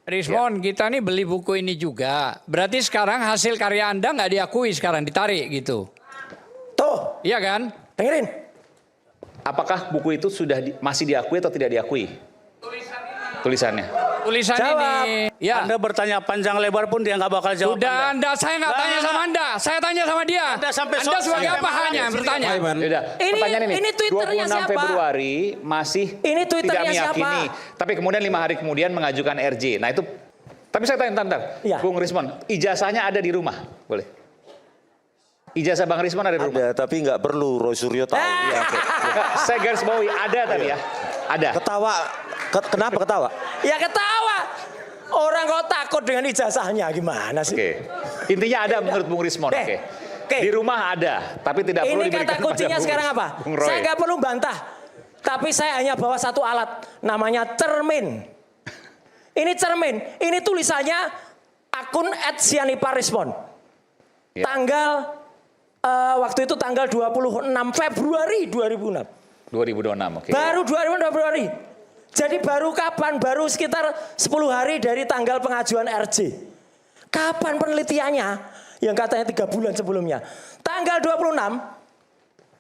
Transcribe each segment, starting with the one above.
Rismon, kita nih beli buku ini juga. Berarti sekarang hasil karya Anda nggak diakui sekarang, ditarik gitu. Tuh, Iya kan? dengerin. Apakah buku itu sudah masih diakui atau tidak diakui? Tulisannya. Tulisan Jawab. ini. Ya. Anda bertanya panjang lebar pun dia nggak bakal jawab. Sudah Anda, saya nggak tanya sama Anda. Saya tanya sama dia. Anda sampai Anda sebagai apa hanya bertanya? Yaudah, Ini- pertanyaan ini Twitternya 26 siapa? Februari masih Ini tidak Twitternya meyakini. siapa? Tapi kemudian 5 hari kemudian mengajukan RJ. Nah itu, tapi saya tanya, bentar. Iya. Bung Rismon, ijazahnya ada di rumah? Boleh? Ijazah Bang Rismon ada di rumah? Ada, tapi nggak perlu Roy Suryo tahu. Iya, oke. Saya garis bawahi, ada tadi ya? Ada. Ketawa, kenapa ketawa? Ya ketawa. Orang kok takut dengan ijazahnya gimana sih? Oke. Intinya ada menurut Bung Rismon. Deh. Oke. Oke. Di rumah ada, tapi tidak perlu Ini diberikan kata kuncinya pada sekarang apa? Bung Roy. Saya nggak perlu bantah. Tapi saya hanya bawa satu alat. Namanya cermin. Ini cermin. Ini tulisannya akun @sianiparespon. Ya. Tanggal, waktu itu tanggal 26 Februari 2006. 2026, oke. Baru 2006 Februari. Jadi baru kapan? Baru sekitar 10 hari dari tanggal pengajuan RJ. Kapan penelitiannya? Yang katanya 3 bulan sebelumnya. Tanggal 26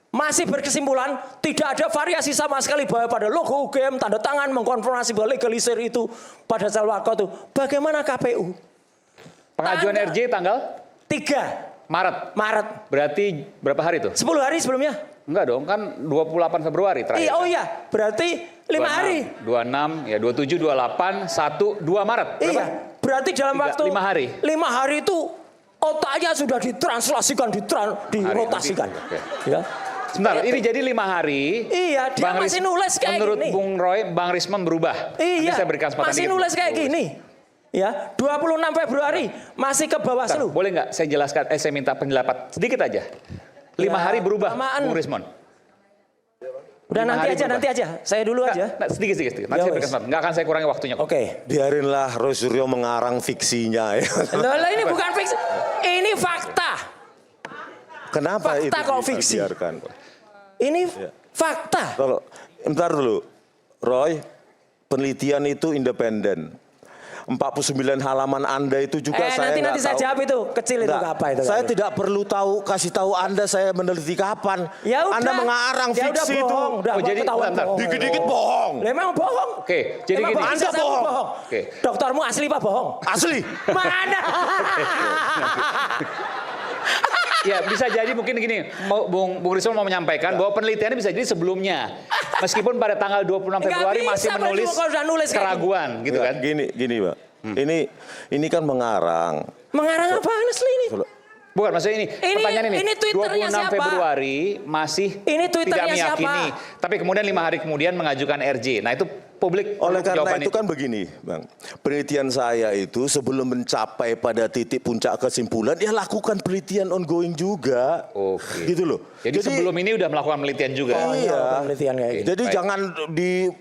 masih berkesimpulan tidak ada variasi sama sekali bahwa pada logo UGM tanda tangan mengkonfirmasi bahwa legalisir itu pada Salwako itu. Bagaimana KPU? Pengajuan Tanggal- RJ tanggal 3 Maret. Maret. Berarti berapa hari itu? 10 hari sebelumnya. Enggak dong, kan 28 Februari terakhir. Iya, oh iya. Berarti 5 hari. 26, ya 27, 28, 1, 2 Maret. Berapa? Iya, berarti dalam 3, waktu 5 hari. 5 hari itu otaknya sudah ditranslasikan, dirotasikan. Oke. Ya. Sebentar, ini jadi 5 hari. Iya, dia masih nulis kayak menurut gini. Bung Roy, Bang Rismon berubah. Nanti Iya, saya berikan kesempatan masih dikit. nulis kayak gini. Ya, 26 Februari masih ke Bentar, Bawaslu. boleh nggak saya jelaskan, saya minta penjelasan sedikit aja. 5 Ya, hari berubah, kelamaan. Bung Rismon. Udah 5 nanti hari aja, berubah. nanti aja. Saya dulu aja. Nah, sedikit. Nanti Ya, saya berikan wes. kesempatan. Nggak akan saya kurangi waktunya kok. Oke. Biarinlah Roy Suryo mengarang fiksinya. Ya. Loh, ini bukan fiksi. Ini fakta. Kenapa Fakta itu kok fiksi? dibiarkan? Ini fakta. Kalau, bentar dulu, Roy, penelitian itu independen. 49 halaman Anda itu juga saya nanti nggak saya tahu. jawab itu. Kecil itu Nggak, apa itu? Saya tidak perlu kasih tahu Anda saya meneliti kapan. Ya udah. Anda mengarang Ya udah fiksi itu. bohong. Udah, Oh, jadi, ketahuan bentar. bohong. Dikit-dikit bohong. Lah, emang bohong. Oke, jadi Emang gini. Anda Anda bohong. bohong. Oke. Doktermu asli Pak bohong. Asli. Mana? Ya bisa jadi mungkin gini, Bung Rismon mau menyampaikan bahwa penelitiannya bisa jadi sebelumnya. Meskipun pada tanggal 26 Nggak Februari bisa, masih Pak, menulis kalau udah nulis kayak keraguan gitu kan. Gini Pak. Ini kan mengarang. Mengarang apa asli ini? Bukan, maksudnya ini pertanyaan ini Twitternya 26 siapa? Februari masih Ini tidak Twitternya meyakini. siapa? Tapi kemudian 5 hari kemudian mengajukan RJ. Nah itu publik Oleh karena jawaban itu kan begini, Bang. Penelitian saya itu sebelum mencapai pada titik puncak kesimpulan, ya lakukan penelitian ongoing juga. Oke. Gitu loh. Jadi sebelum ini udah melakukan penelitian juga. Iya. Penelitian kayak gitu. Jadi Baik. jangan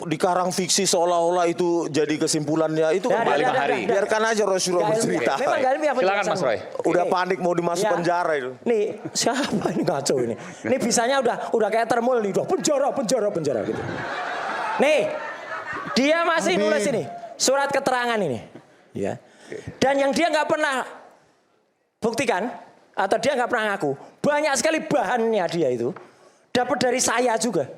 dikarang fiksi seolah-olah itu jadi kesimpulannya. Itu Dah, kembali dah, dah, hari. dah. Biarkan aja Rasulullah Nggak ilmiah. bercerita. Memang nggak ilmiah Silakan penjelasan. Mas Roy. Udah Oke. panik mau dimasuk Ya. penjara itu. Nih, siapa ini ngaco ini? Ini bisanya udah kayak termul nih, udah penjara gitu. Nih, dia masih nulis ini, surat keterangan ini. Ya. Dan yang dia nggak pernah buktikan, atau dia nggak pernah ngaku, banyak sekali bahannya dia itu, dapat dari saya juga.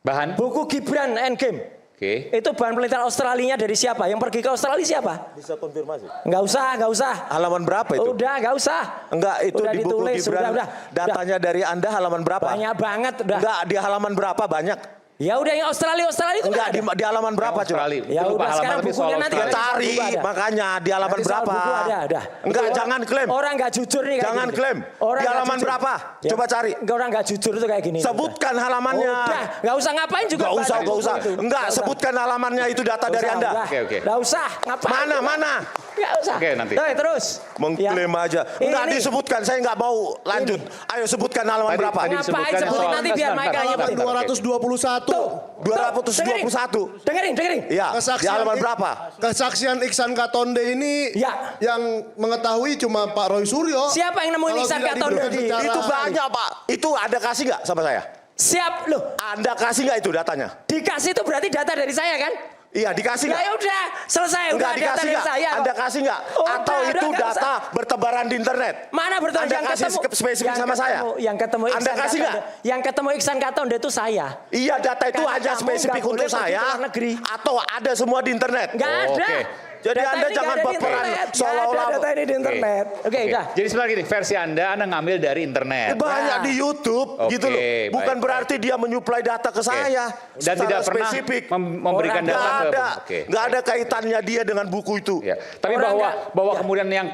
Bahan? Buku Gibran Endgame. Oke. Itu bahan penelitian Australia dari siapa? Yang pergi ke Australia siapa? Bisa konfirmasi. Nggak usah. Halaman berapa itu? Udah, nggak usah. Enggak, itu Udah di buku ditulis, Gibran. udah. Datanya dari Anda halaman berapa? Banyak banget, udah. Enggak, di halaman berapa banyak? Ya udah yang Australia itu Enggak, nggak ada. di halaman berapa coba? Australia. Ya Lupa udah, halaman, sekarang tapi bukunya soal nanti Ya Australia. cari, Buku ada. makanya di halaman Nanti soal berapa? buku ada. Enggak, Itu jangan klaim. Orang nggak jujur nih kayak Jangan gini. klaim. Orang Di nggak halaman jujur. berapa? Ya. Coba cari. Enggak, orang nggak jujur itu kayak gini. Sebutkan halamannya. Udah, nggak usah ngapain juga. Enggak usah, baca enggak buku usah. itu. Enggak, Nggak usah. sebutkan halamannya itu data Nggak dari usah, Anda. udah. Oke. Nggak usah, ngapain? Mana? Nggak usah. Oke, nanti. Terus. Mengklaim Ya. aja. Enggak Ini. disebutkan, saya enggak mau lanjut. Ayo sebutkan halaman Tadi- berapa? tadi Ngapain disebutkan sebutin soal- nanti biar Bentar, Michael bentar, nyebutin. bentar. 221. 221. Dengerin. Iya, di Kesaksian halaman berapa? Kesaksian Iksan Katonde ini Ya. yang mengetahui cuma Pak Roy Suryo. Siapa yang nemuin Kalau Iksan tidak Katonde? diberikan secara- Itu banyak, Pak. Itu Anda kasih enggak sama saya? Siap loh. Anda kasih enggak itu datanya? Dikasih itu berarti data dari saya kan? Iya, dikasih nggak? Ya udah, selesai. Enggak Udah dikasih dari nggak? saya. Anda kasih nggak? Udah, Atau udah, itu nggak data bertebaran di internet? Mana bertemu Anda yang kasih ketemu spesifik yang sama saya? Yang ketemu Anda Iksan kasih nggak? Katonde. Yang ketemu Iksan Katonde itu saya. Iya, data itu Karena hanya kamu spesifik nggak boleh untuk pergi ke saya luar negeri. atau ada semua di internet? Nggak Oh, ada. Oke. Jadi Data Anda ini jangan nggak ada di berperan internet. seolah-olah Nggak ada data ini di internet. Oke, Oke. udah. Jadi sebenarnya gini, versi Anda ngambil dari internet. banyak Nah. di YouTube Oke, gitu loh. Bukan baik, berarti dia menyuplai data ke saya Dan secara tidak pernah spesifik. memberikan Orang data Nggak ke... ada, Oke. nggak ada kaitannya dia dengan buku itu. Ya. Tapi Orang bahwa kemudian yang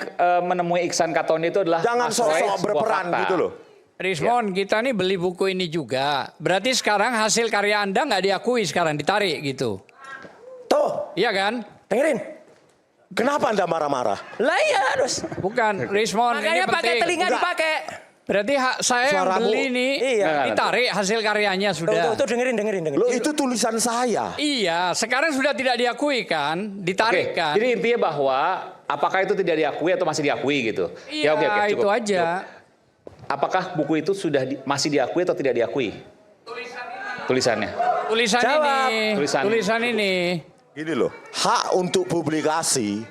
menemui Iksan Katonde itu adalah Jangan Mas Roy, sok-sok sebuah berperan fakta. gitu loh. Rismon, kita nih beli buku ini juga. Berarti sekarang hasil karya Anda nggak diakui sekarang, ditarik gitu. Tuh, Iya kan? dengerin. Kenapa Anda marah-marah? Lah iya harus. Bukan, Rismon, ini Makanya pakai penting. telinga Enggak. dipakai. Berarti saya yang Suaramu. beli ini Iya. ditarik hasil karyanya sudah. Tuh, dengerin. Loh itu tulisan saya. Iya, sekarang sudah tidak diakui kan, ditarik Oke, kan. jadi intinya bahwa apakah itu tidak diakui atau masih diakui gitu? Iya, oke, cukup, itu aja. cukup. Apakah buku itu sudah masih diakui atau tidak diakui? Tulisannya. Tulisan Jawab. ini, Tulisan. tulisan ini. Gini loh, hak untuk publikasi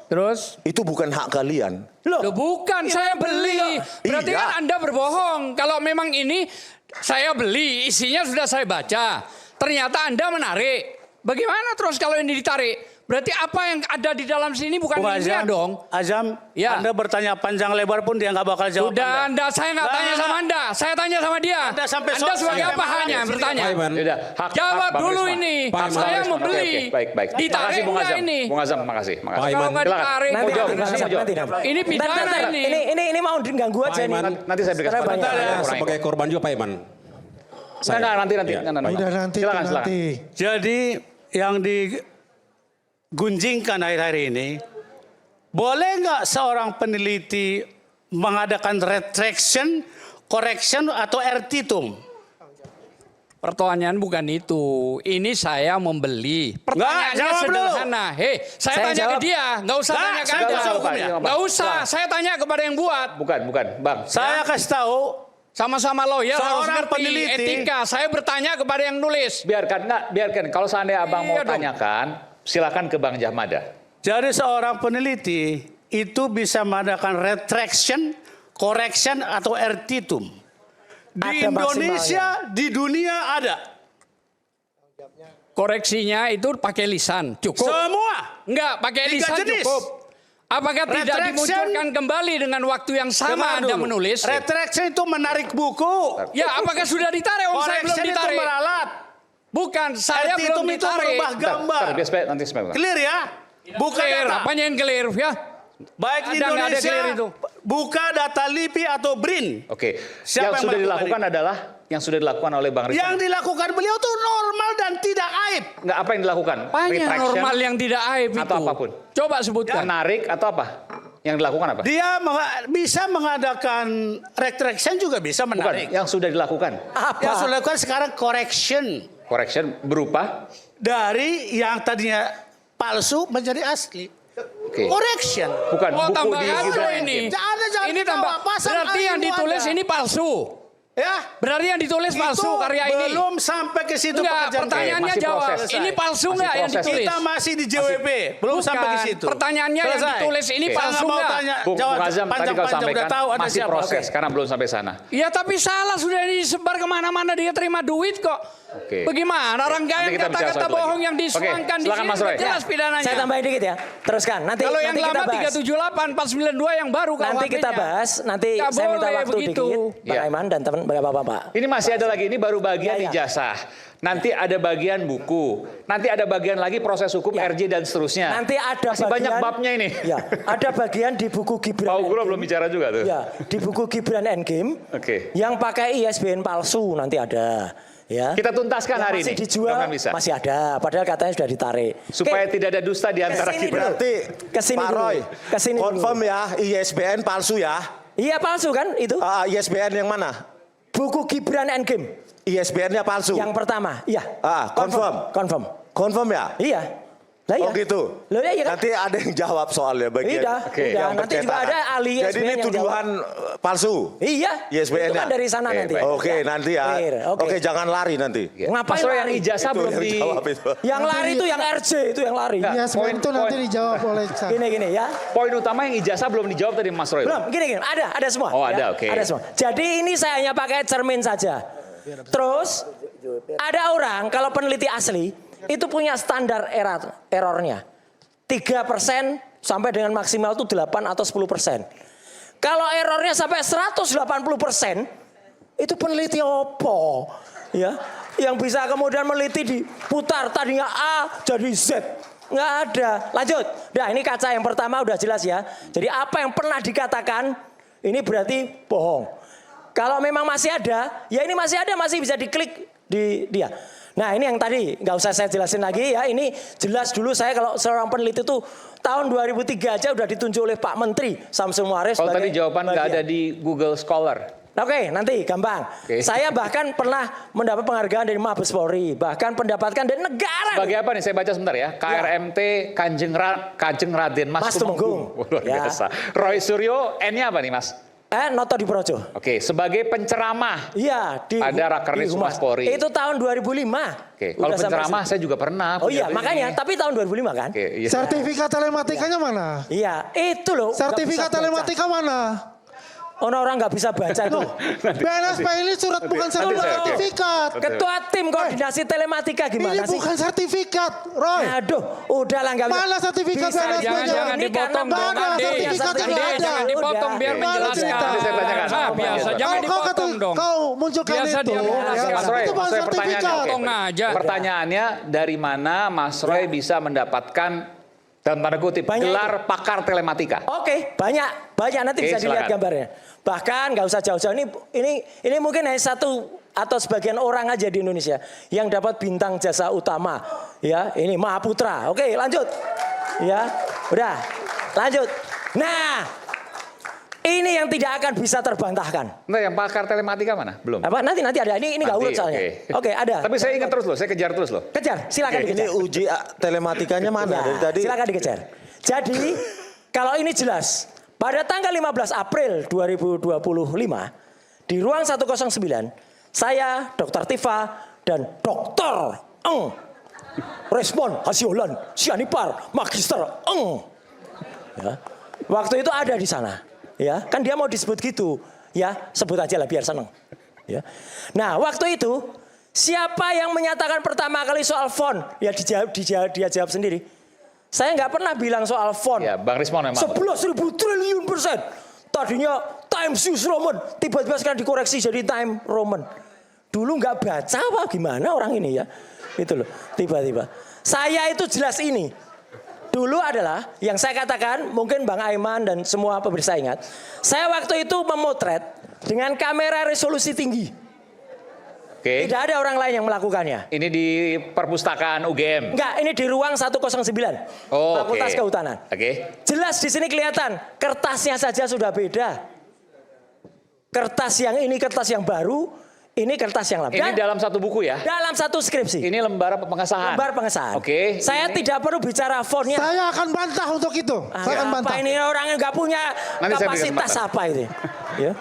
Terus, itu bukan hak kalian. loh bukan, saya beli. Berarti Iya. kan Anda berbohong. Kalau memang ini saya beli, isinya sudah saya baca. Ternyata Anda menarik. Bagaimana terus kalau ini ditarik? Berarti apa yang ada di dalam sini bukan Bung ini dong. Azam, Ya. Anda bertanya panjang lebar pun dia nggak bakal jawab. Sudah Anda, saya nggak Nah, tanya sama Anda. Saya tanya sama dia. Anda sampai Anda sebagai sampai apa makan hanya di sini. bertanya? Yaudah, Jawab Bang dulu Risman. ini. Hak Saya Bang Risman. membeli. Oke, baik. Ditarik Makasih Bung nggak Azam. ini? Bung Azam, makasih. Kalau nggak Silakan. ditarik, Mau jawab, Nanti, mau jawab. ini pidana ini. Ini mau ganggu aja nih. Nanti saya berikan Karena kesempatan. banyak. Orang Sebagai itu. korban juga Pak Iman. Nanti. Udah nanti, Silakan. Jadi yang digunjingkan akhir-akhir ini, boleh nggak seorang peneliti mengadakan retraction, correction atau ertitum? Pertanyaan bukan itu. Ini saya membeli. Pertanyaannya jawab dulu. sederhana. Hei, saya tanya jawab. ke dia. Nggak usah Nggak, tanya ke saya Anda. nggak usah hukumnya. Nggak usah. Saya tanya kepada yang buat. Bukan, Bang. Saya kasih tahu, Sama-sama lawyer harus Seorang ngerti peneliti. etika. Saya bertanya kepada yang nulis. Biarkan. Kalau seandainya Abang mau Iya dong. tanyakan, silakan ke Bang Jahmada. jadi seorang peneliti itu bisa mengadakan retraction, correction atau ertitum. Di Ada Indonesia, di dunia ada. Koreksinya itu pakai lisan. Cukup. Semua. Enggak, pakai 3 lisan jenis. cukup. Apakah tidak Retraction. dimunculkan kembali dengan waktu yang sama Dengar Anda dulu. menulis? Retraction itu menarik buku. Ya, apakah sudah ditarik? Saya belum Correction itu ditarik. meralat. Bukan, saya Ertitum belum itu ditarik. merubah gambar. Nanti sebentar. Clear ya? Buka Clear, data. apanya yang clear ya? Baik di Ada, nggak ada Indonesia, clear itu. buka data LIPI atau BRIN. Oke. Siapa Yang yang sudah melakukan dilakukan adalah yang sudah dilakukan oleh Bang Yang Risman. dilakukan beliau itu normal dan tidak aib. Enggak, apa yang dilakukan? Apanya Retraction normal yang tidak aib itu? atau apapun? Coba sebutkan. Menarik atau apa? Yang dilakukan apa? Dia bisa mengadakan retraction juga bisa Bukan, menarik. yang sudah dilakukan. Yang sudah dilakukan sekarang correction. Correction berupa Dari yang tadinya palsu menjadi asli. Oke. Correction. Bukan Oh, buku tambah di kacau ini. Jangan Ini tambah. ketawa, pasang Berarti yang ilmu ditulis Anda. ini palsu. Ya. Berarti yang ditulis palsu Itu karya ini. belum sampai ke situ Enggak, pekerjaan pertanyaannya Masih jawab. proses. Ini palsu Masih enggak yang proses. ditulis? Kita masih di JWP, belum Bukan. sampai ke situ. Pertanyaannya yang Selesai. ditulis ini Oke. palsu Saya nggak mau nggak? tanya, Bung jawab Azam tadi kau panjang-panjang sampaikan udah tahu ada masih siapa. proses Oke. karena belum sampai sana. Ya tapi salah sudah disebar kemana-mana dia terima duit kok. Oke. Bagaimana orang Nanti gaya kita bicara kata-kata satu lagi. bohong yang disuangkan Oke, di silakan sini Mas Roy. sudah jelas pidananya. Saya tambahin dikit ya. Teruskan. Nanti Kalau yang nanti kita lama bahas. 378, 492 yang baru Nanti kita bahas. Nanti Nggak saya minta boleh waktu begitu. dikit. Bang Iya. Aiman dan teman bapak-bapak. Ini masih ada lagi, ini baru bagian Iya, iya. ijazah. Nanti ada bagian buku. Nanti ada bagian lagi proses hukum Ya. RJ dan seterusnya. Nanti ada Masih banyak babnya ini. Ya, ada bagian di buku Gibran. Pak Ugro Endgame. belum bicara juga tuh. Ya, di buku Gibran Endgame. Oke. Yang pakai ISBN palsu nanti ada. Ya. Kita tuntaskan Yang hari masih ini. dijual Mudah-mudahan bisa. masih ada. Padahal katanya sudah ditarik. Supaya Oke. tidak ada dusta di antara Kesini kita. dulu. Berarti Kesini Pak dulu. Roy, Kesini dulu. confirm ya ISBN palsu ya. Iya palsu kan itu? ISBN yang mana? Buku Gibran Endgame. ISBN-nya palsu. Yang pertama, iya. Confirm. Confirm. Confirm ya? Iya. Lah iya. Oh gitu. Loh, iya kan? Nanti ada yang jawab soalnya bagian. Udah, Oke. udah. yang Nanti juga percetakan. ada ahli Jadi ISBN ini yang tuduhan palsu. Iya. ISBN Itu kan -nya. dari sana Oke, nanti. baik. Oke, nanti ya. Clear, Oke, jangan lari nanti. Ngapain Mas Roy yang lari? ijazah Itu belum yang di jawab itu. Yang lari itu yang RJ itu yang lari. Enggak. ISBN itu nanti dijawab oleh saya. Gini ya. poin utama yang ijazah belum dijawab tadi Mas Roy. Belum, gini. Ada semua. Oh, ya. ada, oke. Ada semua. Jadi ini saya hanya pakai cermin saja. Terus ada orang kalau peneliti asli itu punya standar errornya. 3% sampai dengan maksimal itu 8 atau 10%. Kalau errornya sampai 180%, itu peneliti opo? Ya, yang bisa kemudian meneliti diputar tadinya A jadi Z. Nggak ada. Lanjut. Nah, ini kaca yang pertama udah jelas ya. Jadi apa yang pernah dikatakan ini berarti bohong. Kalau memang masih ada, ya ini masih ada, masih bisa diklik di dia. Nah ini yang tadi nggak usah saya jelasin lagi ya. Ini jelas dulu saya kalau seorang peneliti itu tahun 2003 aja udah ditunjuk oleh Pak Menteri Samsul Muares. Kalau tadi jawaban nggak ada di Google Scholar. Oke, nanti gampang. Oke. Saya bahkan pernah mendapat penghargaan dari Mabes Polri, bahkan mendapatkan dari negara. Sebagai apa nih? Saya baca sebentar ya. KRMT Kanjeng Raden Mas Tumenggung. Luar Ya. biasa. Roy Suryo, N-nya apa nih Mas? Noto di Projo. Oke, sebagai penceramah. Iya, Ada Rakernis di Humas Polri. Itu tahun 2005. Oke, kalau Udah sampai penceramah saya juga pernah. Oh iya, punya makanya, ini. tapi tahun 2005 kan? Oke, iya. Sertifikat telematikanya mana? Iya, itu loh. nggak Sertifikat bisa baca. telematika mana? Orang nggak bisa baca itu. BNSP ini surat bukan nanti saya- sertifikat. Ketua tim koordinasi telematika gimana Ini sih? bukan sertifikat, Roy. Aduh, udahlah nggak bisa. Mana sertifikat Bisa BNSP-nya? Jangan Ini dipotong karena dong, mana Andi. sertifikat Andi, yang ada? Jangan dipotong biar Udah. menjelaskan. Nanti saya tanyakan. Nah, biasa, jangan Kau dipotong dong. kau munculkan Biasa itu. dia menjelaskan. Mas Roy, Itu bukan Mas Roy sertifikat. pertanyaannya. Potong aja. Pertanyaannya dari mana Mas Roy bisa mendapatkan dalam tanda kutip Banyak gelar pakar telematika? Oke, banyak nanti Oke, bisa dilihat silakan. gambarnya. Bahkan nggak usah jauh-jauh ini mungkin hanya satu atau sebagian orang aja di Indonesia yang dapat bintang jasa utama. Ya, ini Mahaputra. Oke, lanjut. Ya, udah, lanjut. Nah, ini yang tidak akan bisa terbantahkan. Nah, yang pakar telematika mana? Belum. Apa nanti ada ini nggak Nanti, urut soalnya. Oke, ada. Tapi saya ingat terus loh, saya kejar terus loh. Kejar, silakan Ini dikejar. uji telematikanya mana? Ya, Dari tadi silakan dikejar. Jadi kalau ini jelas pada tanggal 15 April 2025 di ruang 109 saya Dr. Tifa dan Dr. Eng Respon Hasiolan Sianipar Magister Eng ya. Waktu itu ada di sana ya, kan dia mau disebut gitu ya, sebut aja lah biar seneng ya. Nah waktu itu siapa yang menyatakan pertama kali soal font ya dia jawab sendiri. Saya nggak pernah bilang soal font. Ya, Bang Rismon memang. 11.000 triliun persen. Tadinya Times New Roman, tiba-tiba sekarang dikoreksi jadi Time Roman. Dulu nggak baca apa gimana orang ini ya, itu loh. Tiba-tiba. Saya itu jelas ini. Dulu adalah yang saya katakan, mungkin Bang Aiman dan semua pemirsa ingat. Saya waktu itu memotret dengan kamera resolusi tinggi. Oke. Tidak ada orang lain yang melakukannya. Ini di perpustakaan UGM. Enggak, ini di ruang 109. Oh, Fakultas oke. Kehutanan. Oke. Jelas di sini kelihatan kertasnya saja sudah beda. Kertas yang ini kertas yang baru, ini kertas yang lama. Ini Dan dalam satu buku ya? dalam satu skripsi. Ini lembar pengesahan. Lembar pengesahan. Oke. Saya tidak perlu bicara fontnya. Saya akan bantah untuk itu. Saya akan bantah. Apa ini orang yang nggak punya Nanti saya berikan kapasitas kesempatan. apa itu? Ya.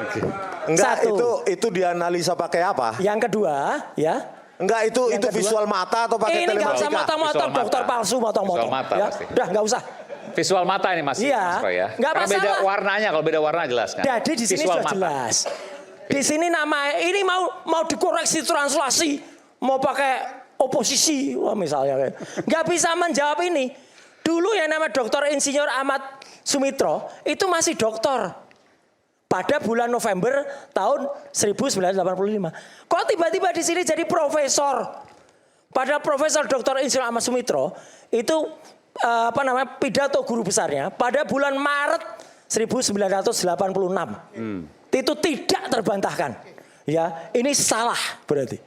enggak Satu. itu dianalisa pakai apa? Yang kedua, ya. Enggak itu Yang kedua, visual mata atau pakai ini nggak usah telematika? motong-motong, Visual mata. dokter palsu motong-motong. Visual mata ya. pasti. Udah nggak usah. Visual mata ini Mas. Iya, Mas Roy ya. nggak Karena beda masalah. warnanya, kalau beda warna jelas kan. Jadi di sini Visual sudah mata. jelas. Di sini nama ini mau dikoreksi translasi, mau pakai oposisi, wah misalnya, nggak bisa menjawab ini. Dulu yang nama Dr. Insinyur Ahmad Sumitro itu masih doktor pada bulan November tahun 1985. Kok tiba-tiba di sini jadi profesor? Pada Profesor Dr. Insinyur Ahmad Sumitro itu pidato guru besarnya pada bulan Maret 1986. Itu tidak terbantahkan. Ya, ini salah berarti.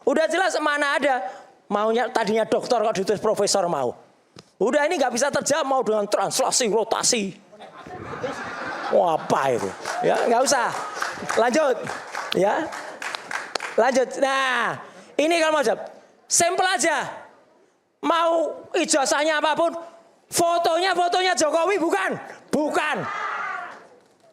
Udah jelas mana ada maunya tadinya dokter kok ditulis profesor mau. Udah ini nggak bisa terjawab mau dengan translasi rotasi. Wah apa itu? Ya nggak usah. Lanjut. Ya. Lanjut. Nah ini kalau mau jawab. Sampel aja. mau ijazahnya apapun, fotonya Jokowi bukan. Bukan.